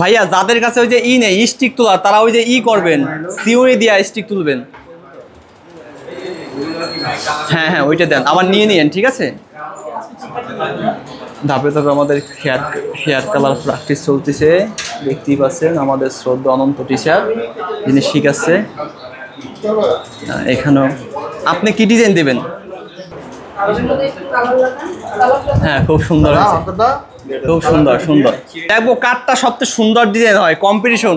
ভাইয়া যাদের কাছে ওই যে নেই স্টিক তোলা, তারা ওই যে করবেন, সিওরি দিয়া স্টিক তুলবেন। হ্যাঁ হ্যাঁ ওইটা দেন, আবার নিয়ে নিয়েন, ঠিক আছে। ধাপে ধাপে আমাদের হেয়ার কালার প্র্যাকটিস চলতেছে, দেখতেই পাচ্ছেন আমাদের শ্রদ্ধা অনন্ত টিচার যিনি শিখাচ্ছে। এখানেও আপনি কি ডিজাইন দেবেন? হ্যাঁ খুব সুন্দর, খুব সুন্দর সুন্দর। দেখবো কাঠটা সবচেয়ে সুন্দর ডিজাইন হয়, কম্পিটিশন।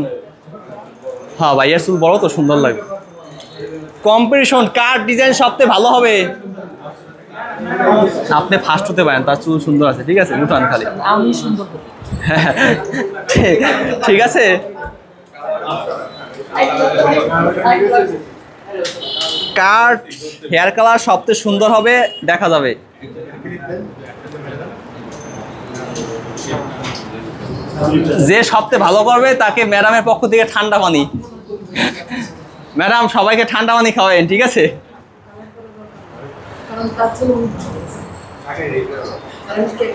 হ্যাঁ ভাইয়ার চুল বড় তো সুন্দর লাগবে, কম্পিটিশন কার ডিজাইন সবচেয়ে ভালো হবে। আপনি ফার্স্ট হতে পারেন, তার চুল সুন্দর আছে, ঠিক আছে, উঠান খালি। আমি সুন্দর, ঠিক আছে। কার হেয়ার কালার সবচেয়ে সুন্দর হবে দেখা যাবে। যে সবচেয়ে ভালো করবে তাকে ম্যাডামের পক্ষ থেকে ঠান্ডা পানি, ম্যাডাম সবাইকে ঠান্ডা পানি খাওয়াবেন, ঠিক আছে।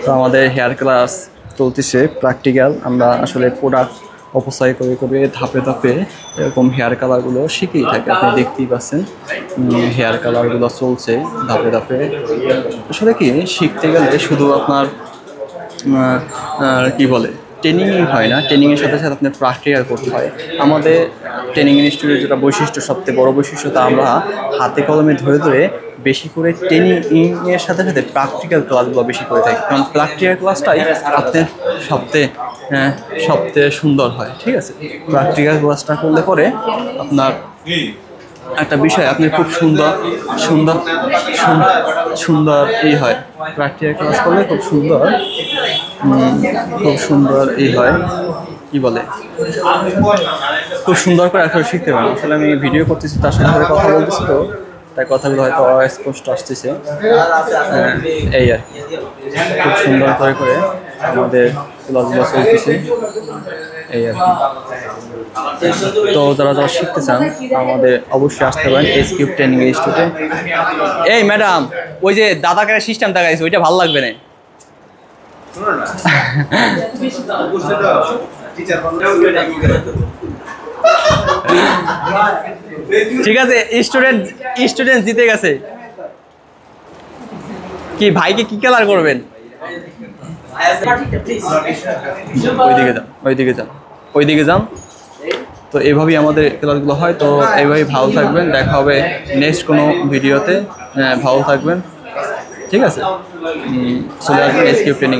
তো আমাদের হেয়ার ক্লাস চলতেছে প্র্যাকটিক্যাল। আমরা আসলে প্রোডাক্ট অপচয় করে করে ধাপে ধাপে এরকম হেয়ার কালারগুলো শিখেই থাকি। আপনি দেখতেই পাচ্ছেন হেয়ার কালারগুলো চলছে ধাপে ধাপে। আসলে কি শিখতে গেলে শুধু আপনার কি বলে ট্রেনিংই হয় না, ট্রেনিংয়ের সাথে সাথে আপনার প্র্যাকটিক্যাল করতে হয়। আমাদের ট্রেনিং ইনস্টিটিউটের যেটা বৈশিষ্ট্য, সবচেয়ে বড় বৈশিষ্ট্য, তা আমরা হাতে কলমে ধরে ধরে বেশি করে ট্রেনিংয়ের সাথে সাথে প্র্যাকটিক্যাল ক্লাসগুলো বেশি করে থাকি, কারণ প্র্যাকটিক্যাল ক্লাসটাই আপনার সবচেয়ে সুন্দর হয়, ঠিক আছে। প্র্যাকটিক্যাল ক্লাসটা করলে পরে আপনার একটা বিষয় আপনি খুব সুন্দর সুন্দর সুন্দর হয়। প্র্যাকটিক্যাল ক্লাস করলে খুব সুন্দর হয়, কি বলে, খুব সুন্দর করে আসলে শিখতে পারেন। আসলে আমি ভিডিও করতেছি, তার সাথে কথা বলতেছি, তো তাই কথাগুলো হয়তো অস্পষ্ট আসতেছে, এই আর কি। খুব সুন্দর করে করে আমাদের ক্লাসগুলো চলতেছে, এই আর কি। তো যারা যারা শিখতে চান আমাদের অবশ্যই আসতে পারেন এসকিউব ট্রেনিং ইনস্টিটিউটে। এই ম্যাডাম, ওই যে দাদাকে সিস্টেম দেখাইছে ওইটা ভালো লাগবে না। ঠিক আছে, স্টুডেন্ট জিতে গেছে। কি ভাইকে কি কালার করবেন? ওইদিকে যান। তো এইভাবেই আমাদের ক্লাসগুলো হয়। তো এইভাবেই ভালো থাকবেন, দেখা হবে নেক্সট কোনো ভিডিওতে। ভালো থাকবেন, ঠিক আছে। চলে আসবেন এসকিউব ট্রেনিং।